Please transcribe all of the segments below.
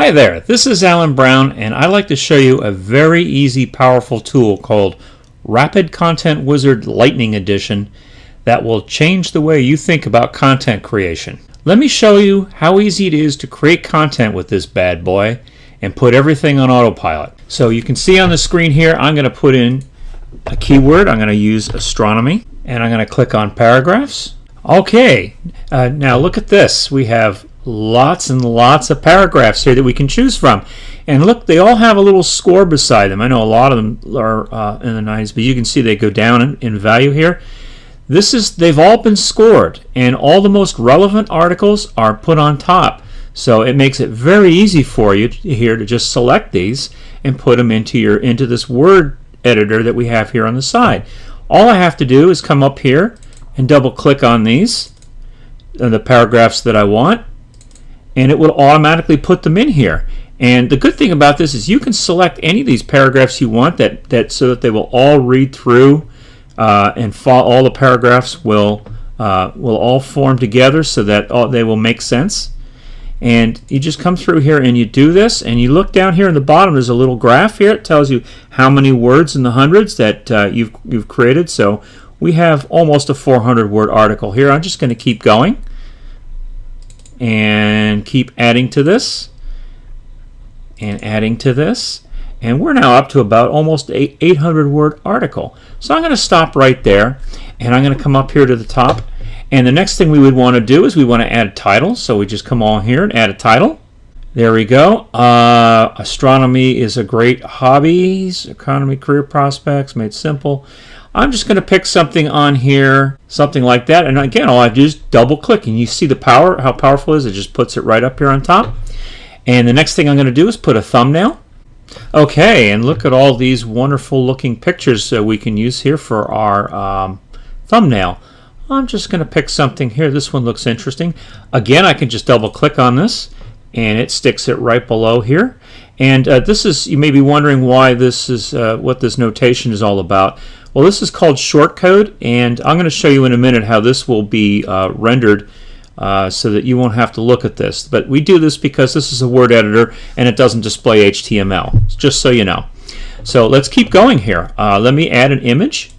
Hi there, this is Alan Brown, and I'd like to show you a very easy, powerful tool called Rapid Content Wizard Lightning Edition that will change the way you think about content creation. Let me show you how easy it is to create content with this bad boy and put everything on autopilot. So you can see on the screen here, I'm going to put in a keyword. I'm going to use astronomy, and I'm going to click on paragraphs. Okay, now look at this. We have lots and lots of paragraphs here that we can choose from, and look, they all have a little score beside them. I know a lot of them are in the 90s, but you can see they go down in value here. They've all been scored, and all the most relevant articles are put on top, so it makes it very easy for you here to just select these and put them into this word editor that we have here on the side. All I have to do is come up here and double click on these, the paragraphs that I want, and it will automatically put them in here. And the good thing about this is you can select any of these paragraphs you want so that they will all read through and all the paragraphs will all form together so that they will make sense. And you just come through here and you do this, and you look down here in the bottom, there's a little graph here. It tells you how many words in the hundreds that you've created. So we have almost a 400 word article here. I'm just going to keep going and keep adding to this and adding to this, and we're now up to about almost an 800 word article. So I'm going to stop right there, and I'm going to come up here to the top, and the next thing we would want to do is we want to add a title. So we just come on here and add a title. There we go. Astronomy is a great hobby. Economy, career prospects, made simple. I'm just going to pick something on here, something like that. And again, all I do is double click, and you see the power, how powerful it is. It just puts it right up here on top. And the next thing I'm going to do is put a thumbnail. Okay, and look at all these wonderful looking pictures that we can use here for our thumbnail. I'm just going to pick something here. This one looks interesting. Again, I can just double click on this, and it sticks it right below here. And this is, you may be wondering why this is, what this notation is all about. Well, this is called shortcode, and I'm going to show you in a minute how this will be rendered so that you won't have to look at this. But we do this because this is a word editor and it doesn't display HTML, just so you know. So let's keep going here. Let me add an image.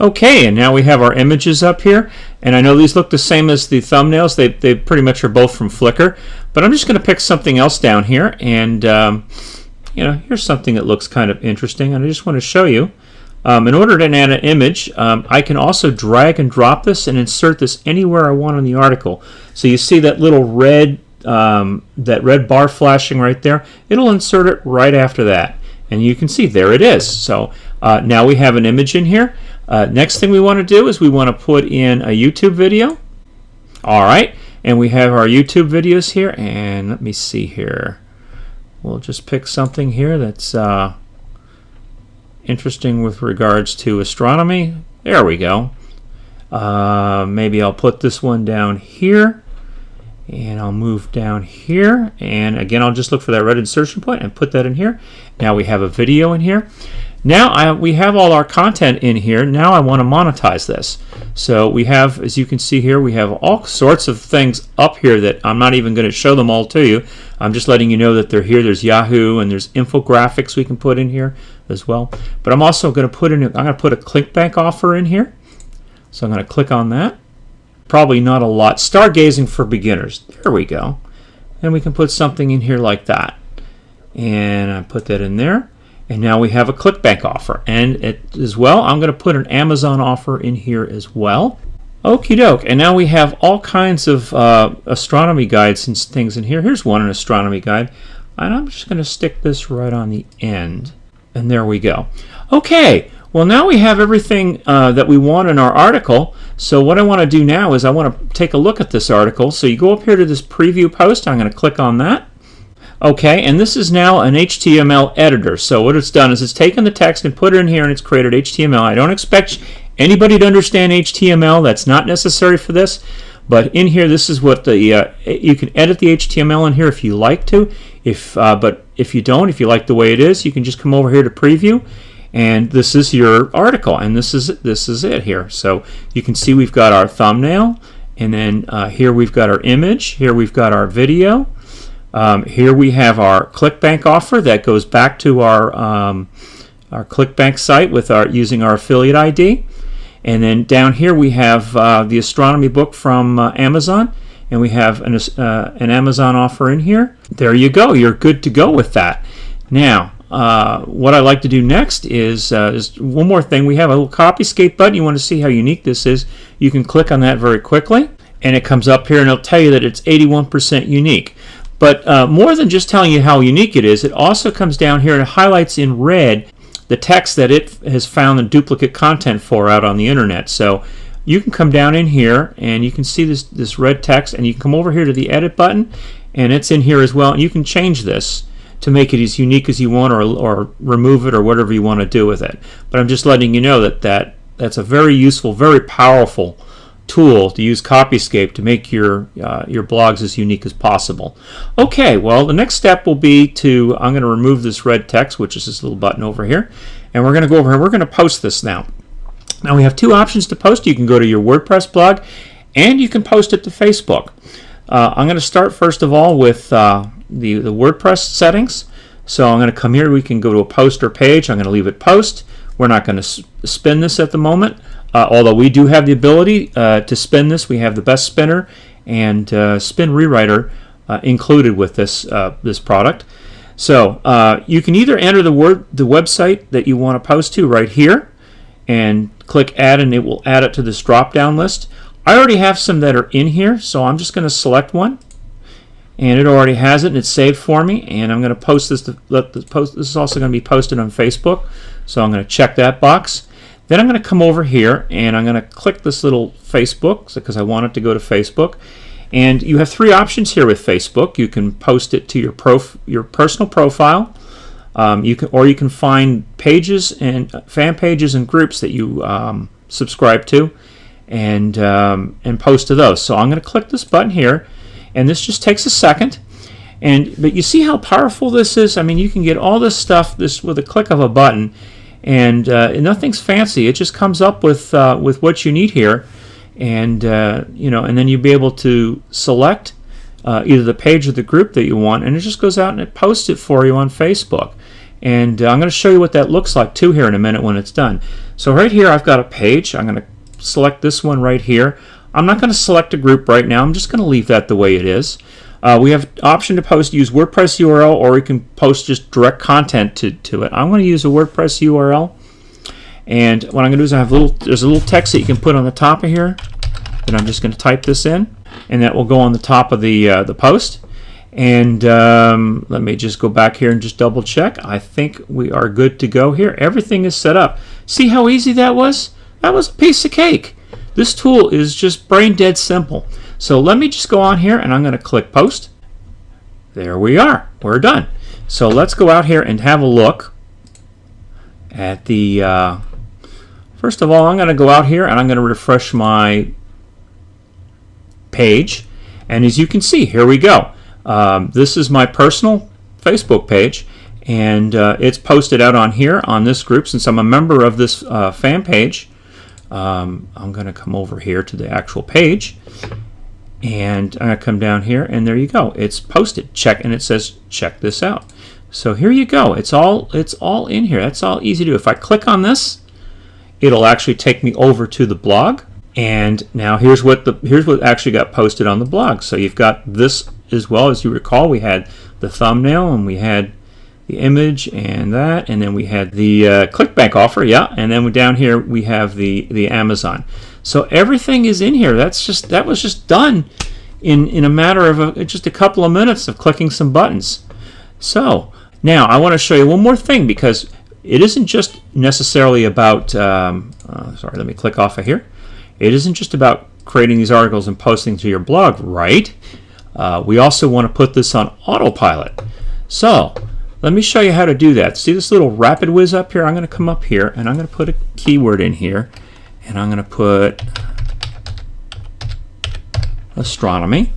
Okay, and now we have our images up here, and I know these look the same as the thumbnails. They pretty much are both from Flickr, but I'm just going to pick something else down here, and here's something that looks kind of interesting, and I just want to show you. In order to add an image, I can also drag and drop this and insert this anywhere I want in the article. So you see that little red bar flashing right there? It'll insert it right after that, and you can see there it is. So now we have an image in here. Next thing we want to do is we want to put in a YouTube video. All right, and we have our YouTube videos here, and let me see here. We'll just pick something here that's interesting with regards to astronomy. There we go. Maybe I'll put this one down here, and I'll move down here, and again I'll just look for that red insertion point and put that in here. Now we have a video in here. Now we have all our content in here. Now I want to monetize this. So we have, as you can see here, we have all sorts of things up here that I'm not even going to show them all to you. I'm just letting you know that they're here. There's Yahoo, and there's infographics we can put in here as well. But I'm also going to put in, I'm going to put a ClickBank offer in here. So I'm going to click on that. Probably not a lot. Stargazing for beginners. There we go. And we can put something in here like that. And I put that in there. And now we have a ClickBank offer. And as well, I'm going to put an Amazon offer in here as well. Okie doke. And now we have all kinds of astronomy guides and things in here. Here's one, an astronomy guide. And I'm just going to stick this right on the end. And there we go. Okay. Well, now we have everything that we want in our article. So what I want to do now is I want to take a look at this article. So you go up here to this preview post. I'm going to click on that. Okay, and this is now an HTML editor. So what it's done is it's taken the text and put it in here, and it's created HTML. I don't expect anybody to understand HTML. That's not necessary for this. But in here, this is what you can edit the HTML in here if you like to. But if you don't, if you like the way it is, you can just come over here to preview, and this is your article, and this is it here. So you can see we've got our thumbnail, and then here we've got our image. Here we've got our video. Here we have our ClickBank offer that goes back to our ClickBank site with using our affiliate ID. And then down here we have the astronomy book from Amazon, and we have an Amazon offer in here. There you go. You're good to go with that. Now, what I'd like to do next is one more thing. We have a little Copyscape button. You want to see how unique this is. You can click on that very quickly, and it comes up here, and it'll tell you that it's 81% unique. But more than just telling you how unique it is, it also comes down here and highlights in red the text that it has found the duplicate content for out on the internet. So you can come down in here and you can see this red text, and you can come over here to the edit button, and it's in here as well, and you can change this to make it as unique as you want, or remove it, or whatever you want to do with it. But I'm just letting you know that's a very useful, very powerful tool to use Copyscape to make your blogs as unique as possible. Okay, well, the next step will be I'm going to remove this red text, which is this little button over here, and we're going to go over here. We're going to post this now. Now we have two options to post. You can go to your WordPress blog, and you can post it to Facebook. I'm going to start first of all with the WordPress settings. So I'm going to come here. We can go to a poster page. I'm going to leave it post. We're not going to spin this at the moment. Although we do have the ability to spin this. We have the best spinner and spin rewriter included with this product. So you can either enter the website that you want to post to right here and click add, and it will add it to this drop down list. I already have some that are in here, so I'm just going to select one, and it already has it, and it's saved for me, and I'm going to post this. This is also going to be posted on Facebook, so I'm going to check that box. Then I'm going to come over here, and I'm going to click this little Facebook because I want it to go to Facebook. And you have three options here with Facebook. You can post it to your personal profile. You can find pages and fan pages and groups that you subscribe to, and post to those. So I'm going to click this button here, and this just takes a second. But you see how powerful this is? I mean, you can get all this stuff with a click of a button. And nothing's fancy. It just comes up with what you need here, and and then you'll be able to select either the page or the group that you want, and it just goes out and it posts it for you on Facebook. And I'm going to show you what that looks like too here in a minute when it's done. So right here I've got a page. I'm going to select this one right here. I'm not going to select a group right now. I'm just going to leave that the way it is. We have option to use WordPress URL, or we can post just direct content to it. I'm going to use a WordPress URL, and what I'm going to do is there's a little text that you can put on the top of here, and I'm just going to type this in, and that will go on the top of the post. And let me just go back here and just double check. I think we are good to go here. Everything is set up. See how easy that was? That was a piece of cake. This tool is just brain dead simple. So let me just go on here, and I'm going to click post. There we are. We're done. So let's go out here and have a look at the first of all, I'm going to go out here and I'm going to refresh my page, and as you can see, here we go. This is my personal Facebook page, and it's posted out on here on this group. Since I'm a member of this fan page, I'm going to come over here to the actual page, and I'm going to come down here, and there you go. It's posted. Check, and it says check this out. So here you go. It's all in here. That's all easy to do. If I click on this, it'll actually take me over to the blog. And now here's what actually got posted on the blog. So you've got this as well. As you recall, we had the thumbnail, and we had the image, and that, and then we had the ClickBank offer, yeah, and then down here we have the Amazon. So everything is in here. That was just done in a matter of just a couple of minutes of clicking some buttons. So now I want to show you one more thing, because it isn't just necessarily about sorry, let me click off of here. It isn't just about creating these articles and posting to your blog, right? We also want to put this on autopilot. So let me show you how to do that. See this little rapid whiz up here? I'm going to come up here, and I'm going to put a keyword in here, and I'm going to put astronomy,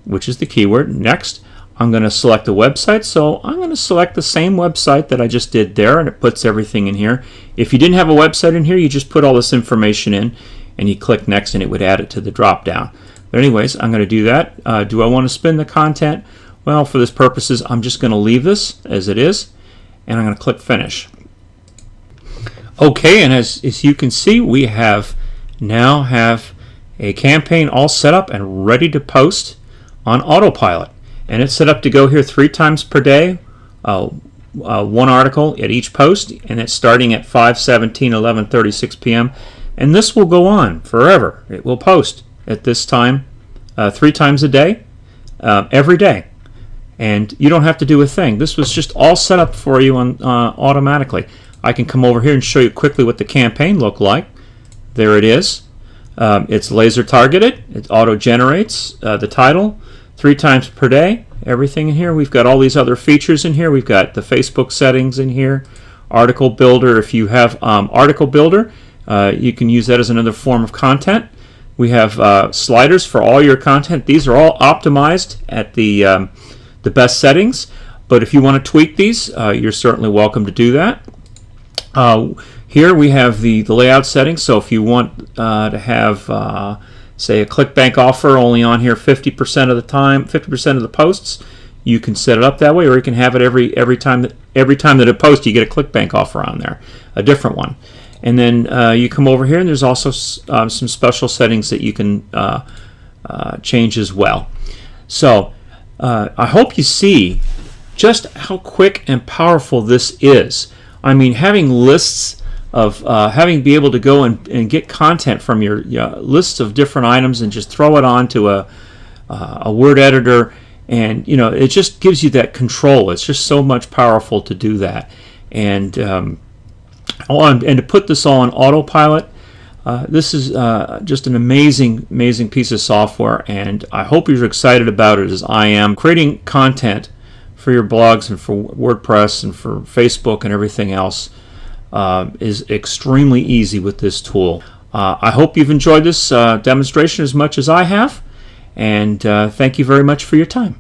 which is the keyword. Next, I'm going to select a website. So I'm going to select the same website that I just did there, and it puts everything in here. If you didn't have a website in here, you just put all this information in, and you click next, and it would add it to the drop down. But anyways, I'm going to do that. Do I want to spin the content? Well, for this purposes, I'm just going to leave this as it is, and I'm going to click Finish. Okay, and as you can see, we now have a campaign all set up and ready to post on autopilot. And it's set up to go here 3 times per day, one article at each post, and it's starting at 5:17, 11:36 p.m. And this will go on forever. It will post at this time 3 times a day, every day. And you don't have to do a thing. This was just all set up for you automatically. I can come over here and show you quickly what the campaign looked like. There it is. It's laser targeted. It auto generates the title 3 times per day. Everything in here. We've got all these other features in here. We've got the Facebook settings in here. Article Builder. If you have Article Builder, you can use that as another form of content. We have sliders for all your content. These are all optimized at the best settings. But if you want to tweak these, you're certainly welcome to do that. Here we have the layout settings. So if you want to have say a ClickBank offer only on here 50% of the time, 50% of the posts, you can set it up that way, or you can have it every time that it posts, you get a ClickBank offer on there, a different one. And then you come over here, and there's also some special settings that you can change as well. So I hope you see just how quick and powerful this is. I mean, having lists of be able to go and get content from your lists of different items and just throw it onto a word editor, and it just gives you that control. It's just so much powerful to do that, and to put this all on autopilot. This is just an amazing piece of software, and I hope you're excited about it as I am. Creating content for your blogs and for WordPress and for Facebook and everything else is extremely easy with this tool. I hope you've enjoyed this demonstration as much as I have, and thank you very much for your time.